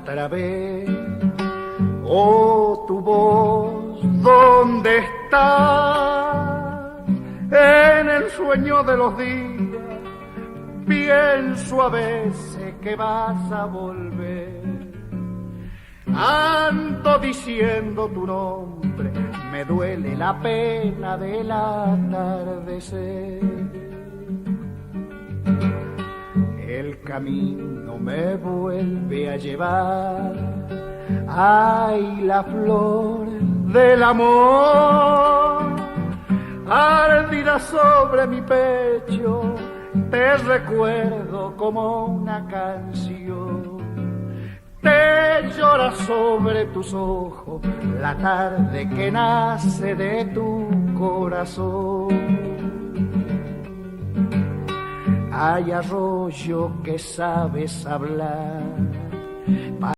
otra vez. Oh, tu voz, ¿dónde estás? En el sueño de los días pienso a veces que vas a volver. Ando diciendo tu nombre, me duele la pena del atardecer. El camino me vuelve a llevar, ay, la flor del amor, ardida sobre mi pecho, te recuerdo como una canción. Te llora sobre tus ojos la tarde que nace de tu corazón. Hay arroyo que sabes hablar,